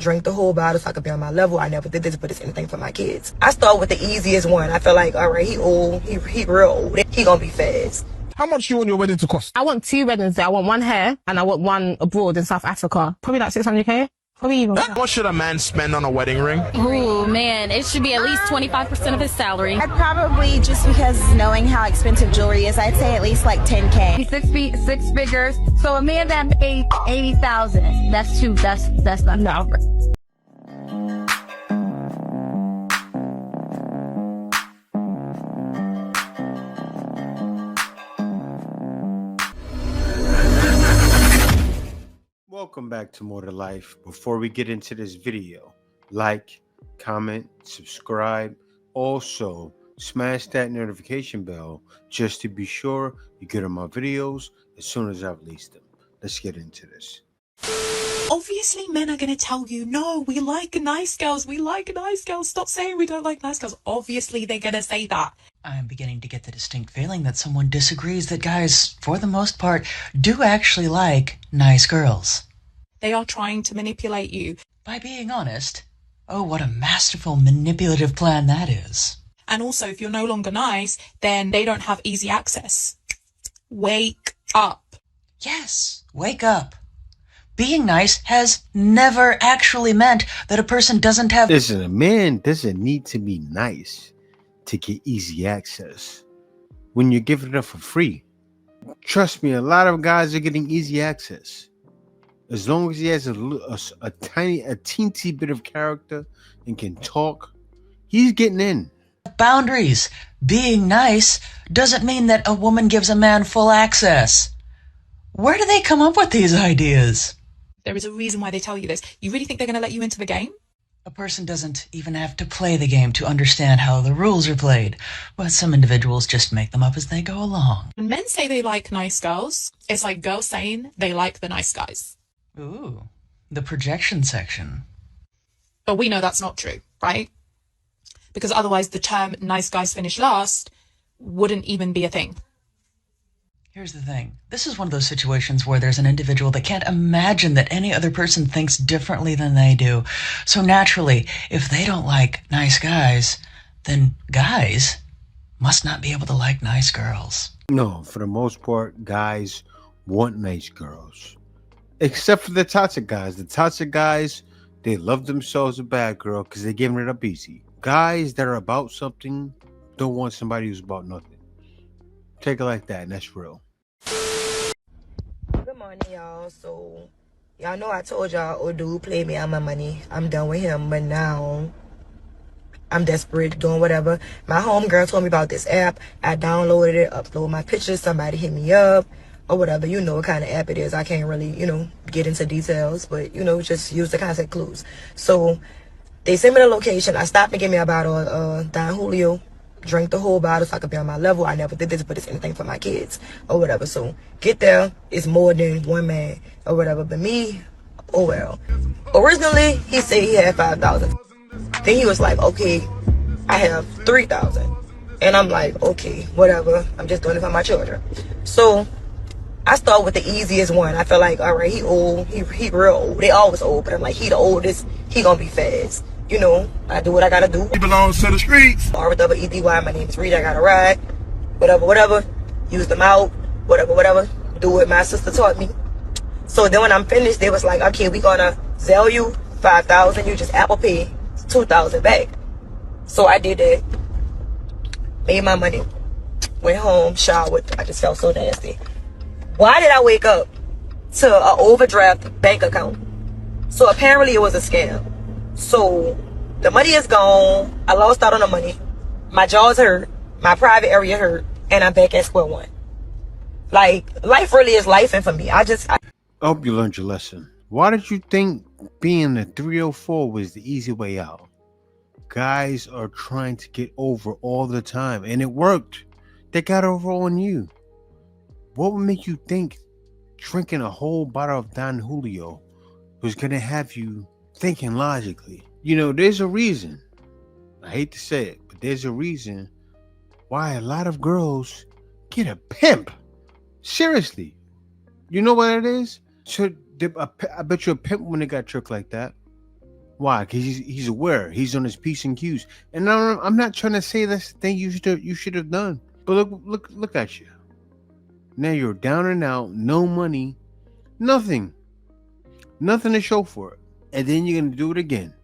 drink the whole bottle so I could be on my level. I never did this, but it's anything for my kids. I start with the easiest one. I feel like, all right, he old, he real old. He gonna be fast. How much do you want your wedding to cost? I want 2 weddings there. I want one here and I want one abroad in South Africa. Probably like 600k. Probably even. How much should a man spend on a wedding ring? Ooh, man, it should be at least 25% of his salary. I'd probably, just because knowing how expensive jewelry is, I'd say at least like 10K. 6 figures. So a man that paid 80,000, that's not enough. Welcome back to More to Life. Before we get into this video, like, comment, subscribe. Also, smash that notification bell just to be sure you get on my videos as soon as I release them. Let's get into this. Obviously, men are going to tell you, no, we like nice girls. We like nice girls. Stop saying we don't like nice girls. Obviously, they're going to say that. I'm beginning to get the distinct feeling that someone disagrees that guys, for the most part, do actually like nice girls. They are trying to manipulate you. By being honest, oh, what a masterful manipulative plan that is. And also, if you're no longer nice, then they don't have easy access. Wake up. Yes, wake up. Being nice has never actually meant that a person doesn't have... Listen, a man doesn't need to be nice to get easy access when you're giving it up for free. Trust me, a lot of guys are getting easy access. As long as he has a teensy bit of character and can talk, he's getting in. Boundaries. Being nice doesn't mean that a woman gives a man full access. Where do they come up with these ideas? There is a reason why they tell you this. You really think they're going to let you into the game? A person doesn't even have to play the game to understand how the rules are played, but some individuals just make them up as they go along. When men say they like nice girls, it's like girls saying they like the nice guys. Ooh, the projection section. But we know that's not true, right? Because otherwise the term nice guys finish last wouldn't even be a thing. Here's the thing. This is one of those situations where there's an individual that can't imagine that any other person thinks differently than they do. So naturally, if they don't like nice guys, then guys must not be able to like nice girls. No, for the most part, guys want nice girls. Except for the toxic guys. The toxic guys, they love themselves a bad girl because they're giving it up easy. Guys that are about something don't want somebody who's about nothing. Take it like that, and that's real. Good morning, y'all. So, y'all know I told y'all, old dude played me out my money. I'm done with him, but now I'm desperate, doing whatever. My homegirl told me about this app. I downloaded it, upload my pictures. Somebody hit me up or whatever. You know what kind of app it is. I can't really, get into details, but, just use the concept clues. So, they sent me the location. I stopped and gave me a bottle of Don Julio. Drink the whole bottle so I could be on my level. I never did this, but it's anything for my kids or whatever. So get there, it's more than one man or whatever. But me, oh well. Originally, he said he had 5,000. Then he was like, okay, I have 3,000. And I'm like, okay, whatever. I'm just doing it for my children. So I start with the easiest one. I feel like, all right, he old, he real old. They always old, but I'm like, he the oldest, he gonna be fast. I do what I gotta do. He belongs to the streets. R-E-E-D-Y, my name is Rita, I gotta ride. Whatever. Use them out. Whatever. Do what my sister taught me. So then when I'm finished, they was like, okay, we gonna sell you 5,000. You just Apple Pay 2,000 back. So I did that. Made my money. Went home, showered. I just felt so nasty. Why did I wake up to an overdraft bank account? So apparently it was a scam. So the money is gone. I lost out on the money. My jaws hurt. My private area hurt. And I'm back at square one. Like, life really is life. And for me, I hope you learned your lesson. Why did you think being a 304 was the easy way out? Guys are trying to get over all the time. And it worked. They got over on you. What would make you think drinking a whole bottle of Don Julio was going to have you thinking logically? There's a reason. I hate to say it, but there's a reason why a lot of girls get a pimp. Seriously. You know what it is? So I bet you a pimp wouldn't have got tricked like that. Why? Because he's aware. He's on his P's and Q's. And I'm not trying to say that's the thing you should have done. But look at you. Now you're down and out, no money, nothing to show for it. And then you're gonna do it again.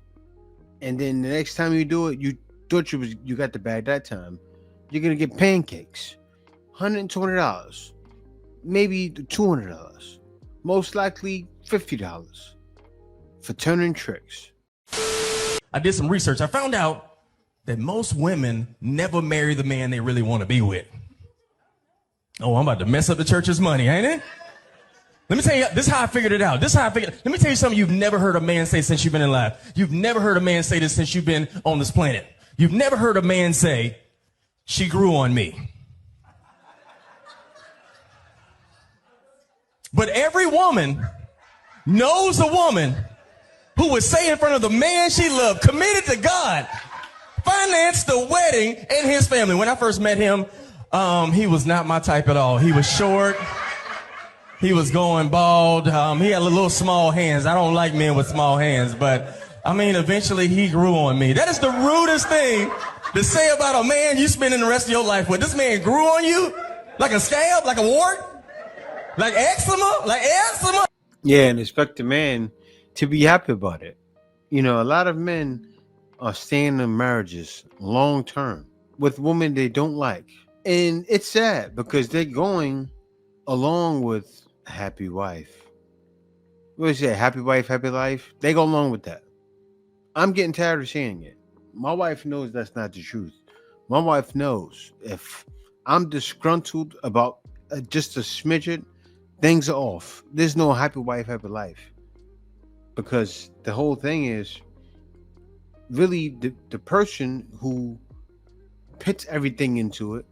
And then the next time you do it, you thought you got the bag that time. You're gonna get pancakes, $120, maybe $200, most likely $50 for turning tricks. I did some research. I found out that most women never marry the man they really want to be with. Oh, I'm about to mess up the church's money, ain't it? Let me tell you, this is how I figured it out. Let me tell you something you've never heard a man say since you've been alive. You've never heard a man say this since you've been on this planet. You've never heard a man say, she grew on me. But every woman knows a woman who would say in front of the man she loved, committed to God, financed the wedding and his family. When I first met him, he was not my type at all. He was short. He was going bald. He had little small hands. I don't like men with small hands, but I mean, eventually he grew on me. That is the rudest thing to say about a man you spending the rest of your life with. This man grew on you like a scab, like a wart, like eczema. Yeah, and expect the man to be happy about it. You know, a lot of men are staying in marriages long term with women they don't like. And it's sad because they're going along with happy wife. What is it? Happy wife, happy life? They go along with that. I'm getting tired of saying it. My wife knows that's not the truth. My wife knows if I'm disgruntled about just a smidgen, things are off. There's no happy wife, happy life. Because the whole thing is really the person who puts everything into it.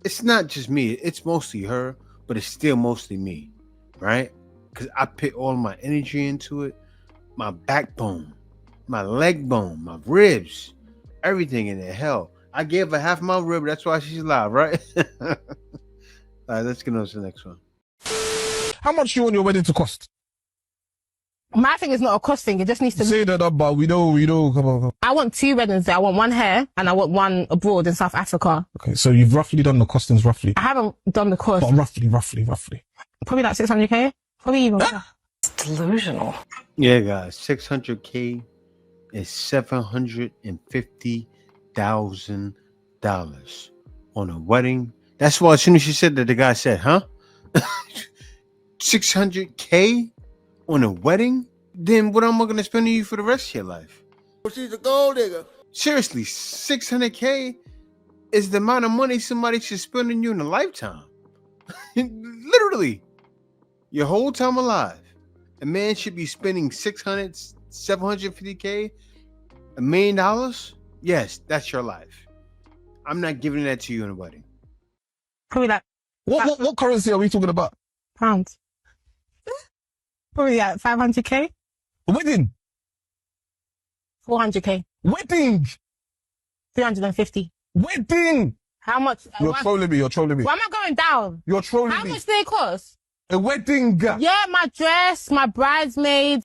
It's not just me. It's mostly her, but it's still mostly me, right? Because I put all my energy into it, my backbone, my leg bone, my ribs, everything in there. Hell, I gave her half my rib. That's why she's alive, right? All right, let's get on to the next one. How much you want your wedding to cost? My thing is not a cost thing. It just needs to Say that up, but we know. Come on. I want 2 weddings there. I want one here and I want one abroad in South Africa. Okay, so you've roughly done the costings, roughly. I haven't done the cost. But roughly. Probably like 600k. Probably even more. It's delusional. Yeah, guys, 600K is $750,000 on a wedding. That's why as soon as she said that, the guy said, huh? 600K on a wedding? Then what am I going to spend on you for the rest of your life? She's a gold digger. Seriously, 600K is the amount of money somebody should spend on you in a lifetime. Literally, your whole time alive. A man should be spending 600, 750K, $1 million. Yes, that's your life. I'm not giving that to you in a wedding. Probably like What currency are we talking about? pounds. Probably like 500k. Wedding. 400k. Wedding. 350. Wedding. How much? You're trolling me. Why am I going down? You're trolling How me. much do they cost? A wedding. Yeah, my dress, my bridesmaids.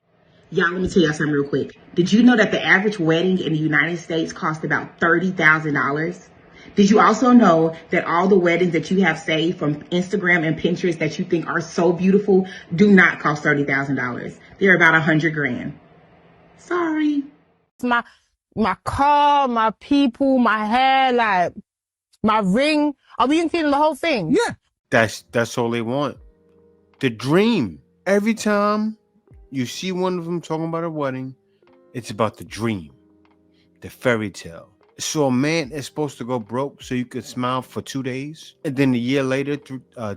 Y'all, let me tell y'all something real quick. Did you know that the average wedding in the United States costs about $30,000? Did you also know that all the weddings that you have saved from Instagram and Pinterest that you think are so beautiful do not cost $30,000? They're about $100,000. Sorry. My car, my people, my hair, like my ring. Are we including the whole thing? Yeah. That's all they want. The dream. Every time you see one of them talking about a wedding, it's about the dream, the fairy tale. So a man is supposed to go broke so you could smile for 2 days, and then a year later,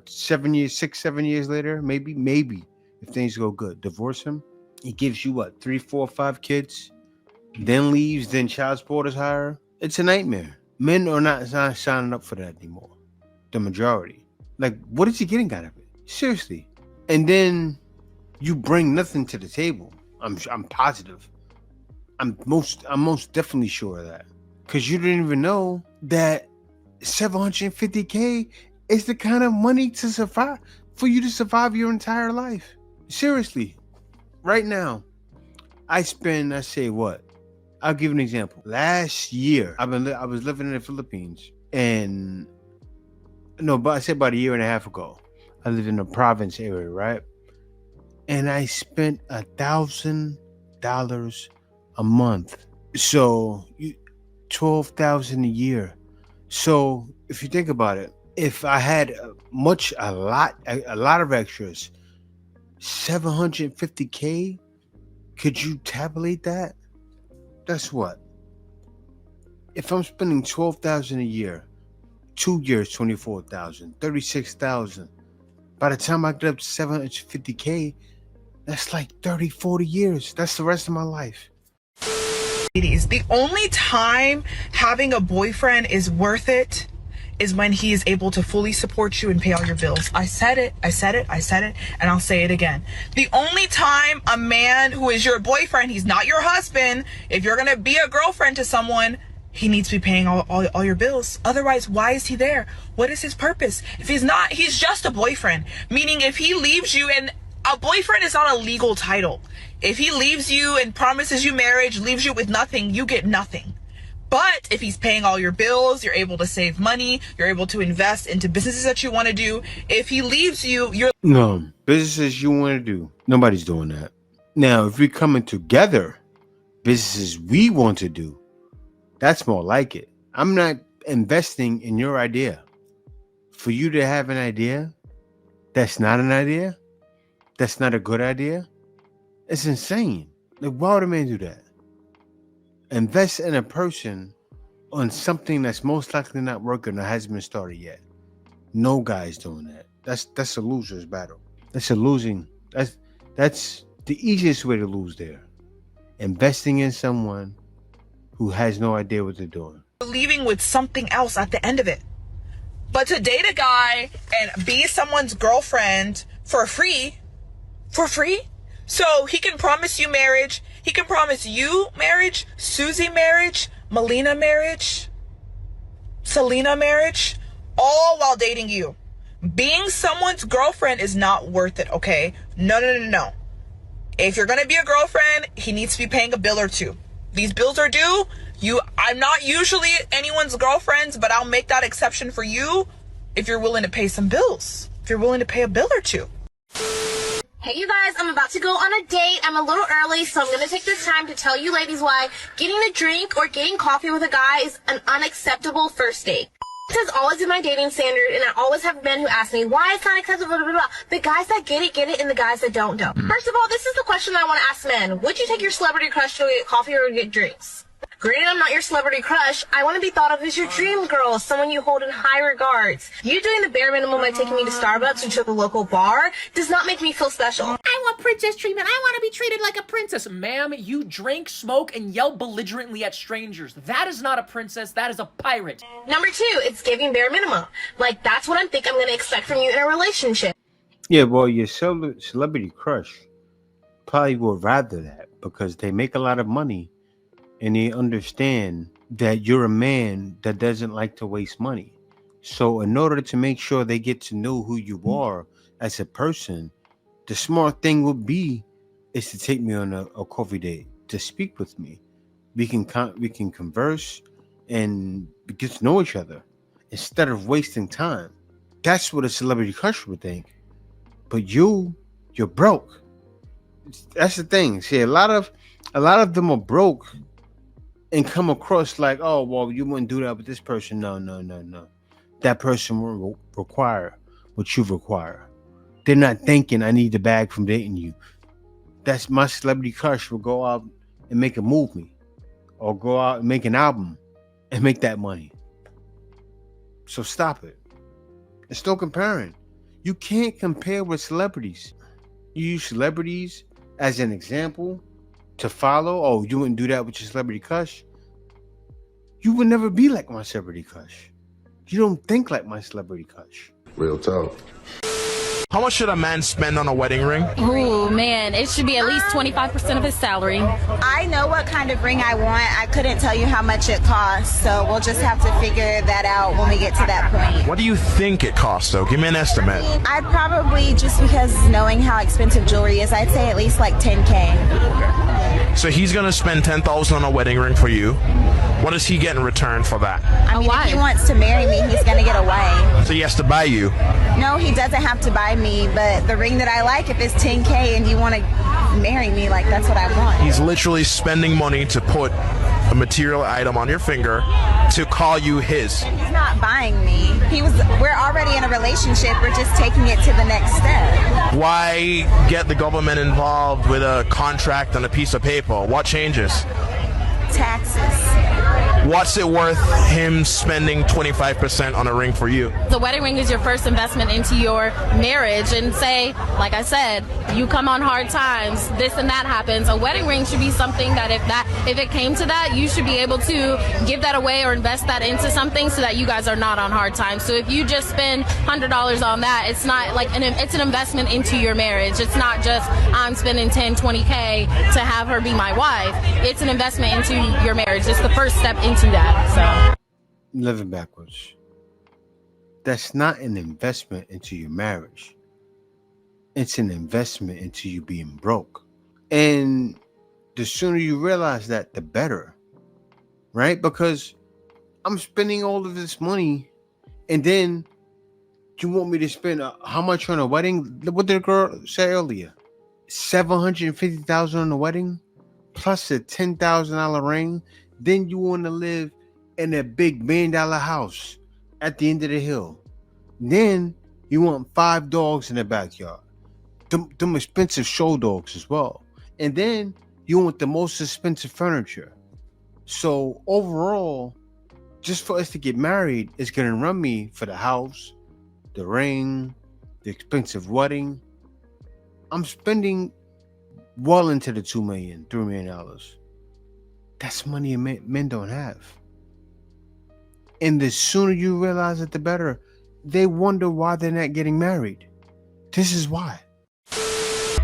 7 years later, maybe if things go good, divorce him. He gives you what, 3, 4, 5 kids, then leaves, then child support is higher. It's a nightmare. Men are not signing up for that anymore. The majority. Like, what is he getting out of it? Seriously. And then you bring nothing to the table. I'm positive. I'm most definitely sure of that. Because you didn't even know that 750K is the kind of money to survive, for you to survive your entire life. Seriously. Right now, I spend, I say what? I'll give you an example. Last year, I was living in the Philippines, and no, but I said about a year and a half ago, I lived in a province area, right? And I spent $1,000 a month. So $12,000 a year. So if you think about it, if I had a lot of extras, $750K, could you tabulate that? That's what? If I'm spending $12,000 a year, 2 years, $24,000, $36,000. By the time I get up to $750K, that's like 30, 40 years. That's the rest of my life. Ladies, the only time having a boyfriend is worth it is when he is able to fully support you and pay all your bills. I said it, and I'll say it again. The only time a man who is your boyfriend, he's not your husband, if you're gonna be a girlfriend to someone, he needs to be paying all your bills. Otherwise, why is he there? What is his purpose? If he's not, he's just a boyfriend. Meaning if he leaves you, and a boyfriend is not a legal title. If he leaves you and promises you marriage, leaves you with nothing, you get nothing. But if he's paying all your bills, you're able to save money, you're able to invest into businesses that you want to do. If he leaves you, you're... No, businesses you want to do, nobody's doing that. Now, if we're coming together, businesses we want to do, that's more like it. I'm not investing in your idea. For you to have an idea, that's not an idea, that's not a good idea, it's insane. Like, why would a man do that? Invest in a person on something that's most likely not working or hasn't been started yet. No guy's doing that. That's a loser's battle. That's a losing. That's the easiest way to lose there. Investing in someone who has no idea what they're doing. leaving with something else at the end of it. But to date a guy and be someone's girlfriend for free, so he can promise you marriage, he can promise you marriage, Susie marriage, Melina marriage, Selena marriage, all while dating you. Being someone's girlfriend is not worth it, okay? No. If you're gonna be a girlfriend, he needs to be paying a bill or two. These bills are due. I'm not usually anyone's girlfriend, but I'll make that exception for you if you're willing to pay some bills. If you're willing to pay a bill or two. Hey you guys, I'm about to go on a date. I'm a little early, so I'm going to take this time to tell you ladies why getting a drink or getting coffee with a guy is an unacceptable first date. This has always been my dating standard, and I always have men who ask me why it's not acceptable, blah, blah, blah. The guys that get it, and the guys that don't. First of all, this is the question I want to ask men. Would you take your celebrity crush to get coffee or get drinks? Granted, I'm not your celebrity crush. I want to be thought of as your dream girl, someone you hold in high regards. You doing the bare minimum by taking me to Starbucks or to the local bar does not make me feel special. I want princess treatment. I want to be treated like a princess. Ma'am, you drink, smoke, and yell belligerently at strangers. That is not a princess. That is a pirate. Number two, it's giving bare minimum. Like, that's what I'm going to expect from you in a relationship. Yeah, well, your celebrity crush probably would rather that because they make a lot of money and they understand that you're a man that doesn't like to waste money. So in order to make sure they get to know who you are as a person, the smart thing would be is to take me on a coffee date, to speak with me. We can converse and get to know each other instead of wasting time. That's what a celebrity crush would think. But you're broke. That's the thing. See, a lot of them are broke and come across like, oh, well, you wouldn't do that with this person. No. That person will require what you require. They're not thinking I need the bag from dating you. That's my celebrity crush will go out and make a movie or go out and make an album and make that money. So stop it. It's no comparing. You can't compare with celebrities. You use celebrities as an example to follow. Oh, you wouldn't do that with your celebrity crush. You would never be like my celebrity crush. You don't think like my celebrity crush. Real talk. How much should a man spend on a wedding ring? Ooh, man, it should be at least 25% of his salary. I know what kind of ring I want. I couldn't tell you how much it costs, so we'll just have to figure that out when we get to that point. What do you think it costs, though? Give me an estimate. I'd probably, just because knowing how expensive jewelry is, I'd say at least like 10K. So he's going to spend $10,000 on a wedding ring for you. What does he get in return for that? I mean, if he wants to marry me, he's going to get a wife. So he has to buy you. No, he doesn't have to buy me, but the ring that I like, if it's 10K and you want to marry me, like, that's what I want. He's literally spending money to put a material item on your finger to call you his. He's not buying me. We're already in a relationship. We're just taking it to the next step. Why get the government involved with a contract on a piece of paper? What changes? Taxes. What's it worth him spending 25% on a ring for you? The wedding ring is your first investment into your marriage, and say, like I said, you come on hard times, this and that happens. A wedding ring should be something that if it came to that, you should be able to give that away or invest that into something so that you guys are not on hard times. So if you just spend $100 on that, it's not like it's an investment into your marriage. It's not just I'm spending 10, 20K to have her be my wife. It's an investment into your marriage. It's the first step into that. So living backwards. That's not an investment into your marriage. It's an investment into you being broke. And the sooner you realize that, the better. Right? Because I'm spending all of this money, and then you want me to spend how much on a wedding? What did the girl say earlier? $750,000 on a wedding plus a $10,000 ring. Then you want to live in a big $1 million house at the end of the hill. Then you want 5 dogs in the backyard. Them expensive show dogs as well. And then you want the most expensive furniture. So overall, just for us to get married, it's going to run me for the house, the ring, the expensive wedding. I'm spending well into the $2 million, $3 million. That's money men don't have. And the sooner you realize it, the better. They wonder why they're not getting married. This is why.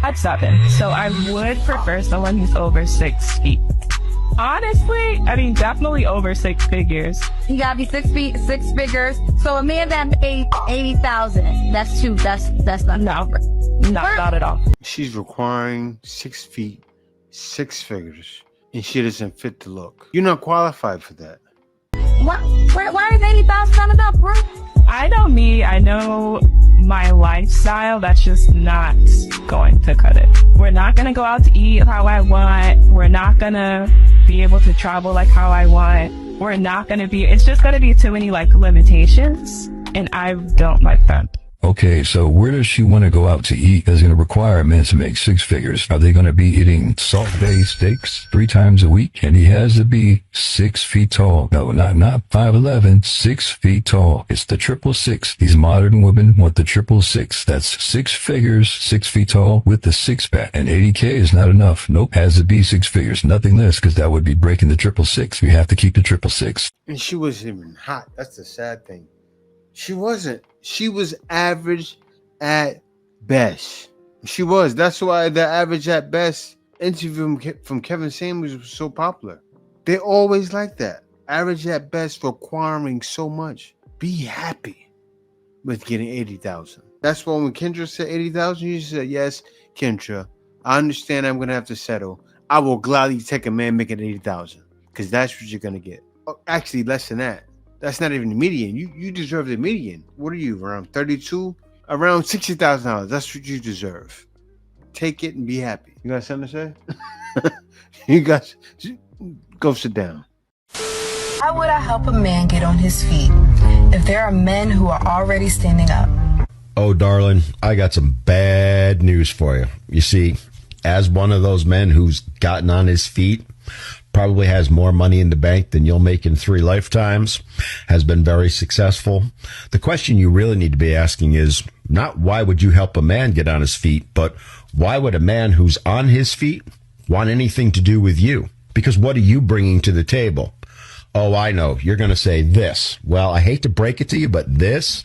I'm 7, so I would prefer someone who's over 6 feet. Honestly, I mean, definitely over 6 figures. You gotta be 6 feet, 6 figures. So a man that made 80,000, that's not not at all. She's requiring 6 feet, 6 figures, and she doesn't fit the look. You're not qualified for that. Why is 80,000 not enough, bro? I know me. I know my lifestyle. That's just not going to cut it. We're not going to go out to eat how I want. We're not going to be able to travel like how I want. We're not going to be, it's just going to be too many like limitations. And I don't like that. Okay, so where does she want to go out to eat that's going to require a man to make 6 figures? Are they going to be eating Salt Bay steaks 3 times a week? And he has to be 6 feet tall. No, not 5'11", 6 feet tall. It's the 666. These modern women want the 666. That's 6 figures, 6 feet tall with the 6-pack. And 80K is not enough. Nope, has to be 6 figures. Nothing less, because that would be breaking the 666. We have to keep the 666. And she wasn't even hot. That's the sad thing. She wasn't. She was average at best. She was. That's why the average at best interview from Kevin Samuels was so popular. They always like that. Average at best requiring so much. Be happy with getting 80,000. That's why when Kendra said 80,000, you said, yes, Kendra, I understand I'm going to have to settle. I will gladly take a man making 80,000 because that's what you're going to get. Oh, actually, less than that. That's not even the median. You deserve the median. What are you, around 32? Around $60,000. That's what you deserve. Take it and be happy. You got something to say? You guys, go sit down. How would I help a man get on his feet if there are men who are already standing up? Oh, darling, I got some bad news for you. You see, as one of those men who's gotten on his feet, probably has more money in the bank than you'll make in 3 lifetimes, has been very successful. The question you really need to be asking is not why would you help a man get on his feet, but why would a man who's on his feet want anything to do with you? Because what are you bringing to the table? Oh, I know. You're going to say this. Well, I hate to break it to you, but this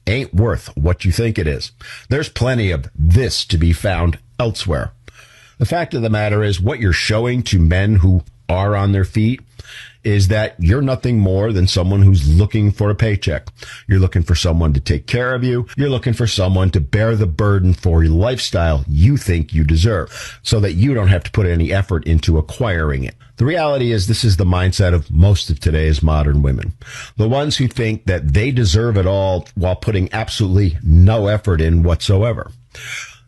ain't worth what you think it is. There's plenty of this to be found elsewhere. The fact of the matter is, what you're showing to men who are on their feet is that you're nothing more than someone who's looking for a paycheck. You're looking for someone to take care of you. You're looking for someone to bear the burden for a lifestyle you think you deserve, so that you don't have to put any effort into acquiring it. The reality is, this is the mindset of most of today's modern women. The ones who think that they deserve it all while putting absolutely no effort in whatsoever.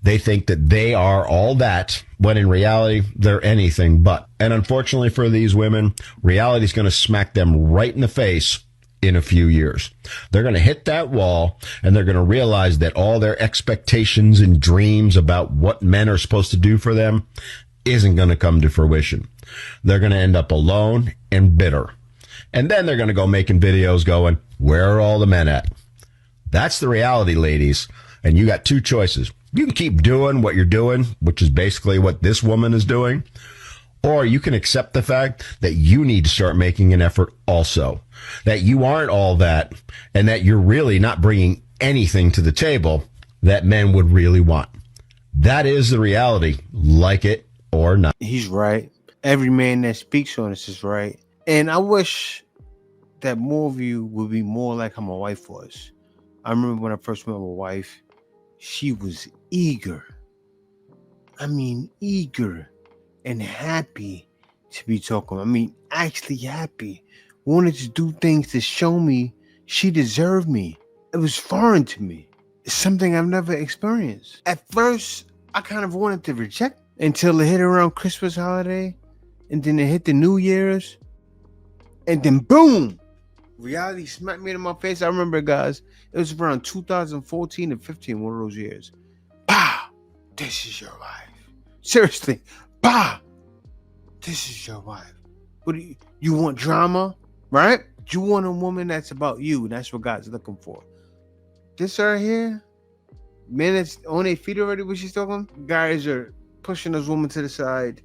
They think that they are all that, when in reality, they're anything but. And unfortunately for these women, reality is going to smack them right in the face in a few years. They're going to hit that wall, and they're going to realize that all their expectations and dreams about what men are supposed to do for them isn't going to come to fruition. They're going to end up alone and bitter. And then they're going to go making videos going, "Where are all the men at?" That's the reality, ladies. And you got two choices. You can keep doing what you're doing, which is basically what this woman is doing, or you can accept the fact that you need to start making an effort also, that you aren't all that, and that you're really not bringing anything to the table that men would really want. That is the reality, like it or not. He's right. Every man that speaks on this is right. And I wish that more of you would be more like how my wife was. I remember when I first met my wife, she was eager. I mean, eager and happy to be talking. I mean, actually happy. Wanted to do things to show me she deserved me. It was foreign to me. It's something I've never experienced. At first, I kind of wanted to reject until it hit around Christmas holiday. And then it hit the New Year's. And then boom! Reality smacked me in my face. I remember, guys, it was around 2014 and 15, one of those years. Bah! This is your wife. Seriously. Bah! This is your wife. What do you want drama? Right? You want a woman that's about you. That's what God's looking for. This right here, men that's on their feet already, what she's talking, guys are pushing this woman to the side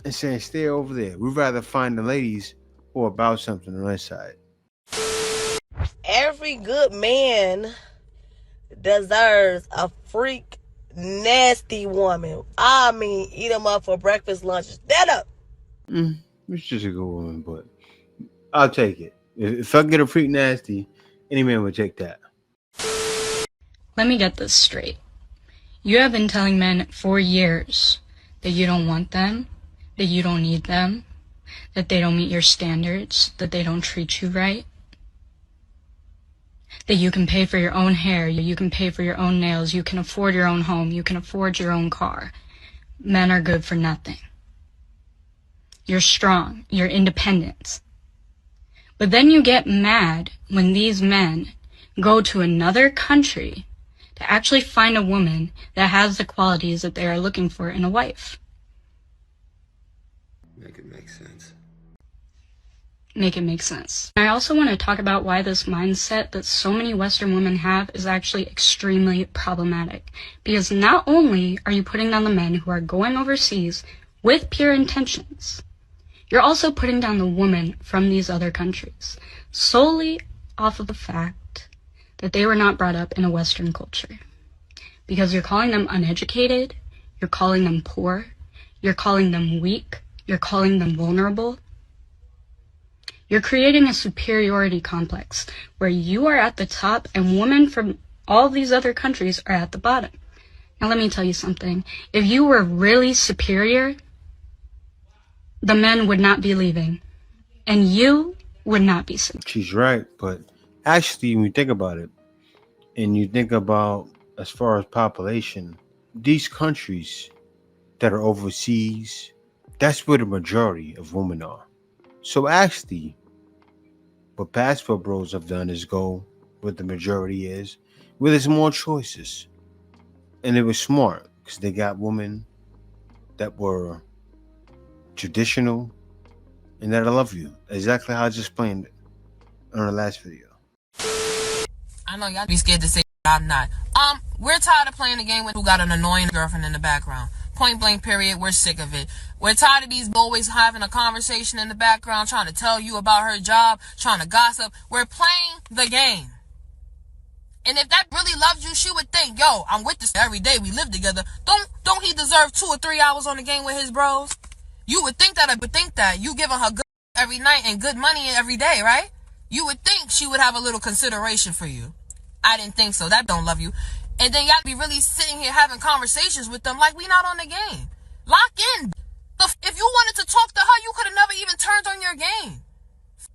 and saying, stay over there. We'd rather find the ladies who are about something on this side. Every good man deserves a freak, nasty woman. I mean, eat them up for breakfast, lunch, dinner. It's just a good woman, but I'll take it. If I get a freak nasty, any man would take that. Let me get this straight. You have been telling men for years that you don't want them, that you don't need them, that they don't meet your standards, that they don't treat you right, that you can pay for your own hair, you can pay for your own nails, you can afford your own home, you can afford your own car. Men are good for nothing. You're strong, you're independent. But then you get mad when these men go to another country to actually find a woman that has the qualities that they are looking for in a wife. Make it make sense. Make it make sense. I also want to talk about why this mindset that so many Western women have is actually extremely problematic. Because not only are you putting down the men who are going overseas with pure intentions, you're also putting down the women from these other countries solely off of the fact that they were not brought up in a Western culture. Because you're calling them uneducated, you're calling them poor, you're calling them weak, you're calling them vulnerable. You're creating a superiority complex where you are at the top and women from all these other countries are at the bottom. Now let me tell you something. If you were really superior, the men would not be leaving. And you would not be single. She's right, but actually, when you think about it, and you think about as far as population, these countries that are overseas, that's where the majority of women are. So actually, what Passport Bros have done is go where the majority is, where there's more choices. And it was smart, because they got women that were traditional and that I love you. Exactly how I just explained it on the last video. I know y'all be scared to say I'm not. We're tired of playing the game with who got an annoying girlfriend in the background. Point blank period, we're sick of it. We're tired of these always having a conversation in the background, trying to tell you about her job, trying to gossip. We're playing the game. And if that really loves you, she would think, yo, I'm with this every day. We live together. Don't he deserve 2 or 3 hours on the game with his bros? You would think that. I would think that. You giving her good every night and good money every day, right? You would think she would have a little consideration for you. I didn't think so. That don't love you. And then y'all be really sitting here having conversations with them like we not on the game. Lock in. If you wanted to talk to her, you could have never even turned on your game.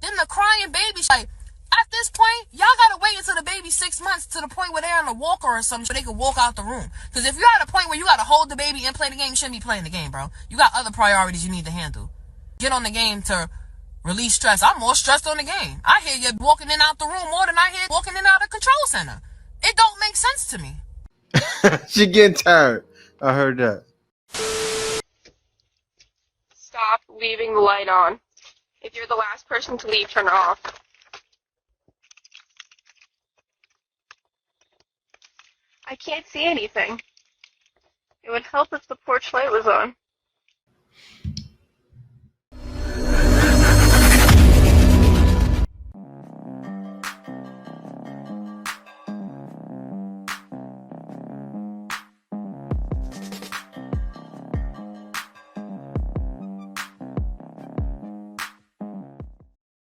Then the crying baby, like, at this point, y'all gotta wait until the baby's 6 months to the point where they're on a walker or something so they can walk out the room. Because if you're at a point where you gotta hold the baby and play the game, you shouldn't be playing the game, bro. You got other priorities you need to handle. Get on the game to release stress. I'm more stressed on the game. I hear you walking in and out the room more than I hear walking in and out of the control center. It don't make sense to me. She getting tired. I heard that. Stop leaving the light on. If you're the last person to leave, turn it off. I can't see anything. It would help if the porch light was on.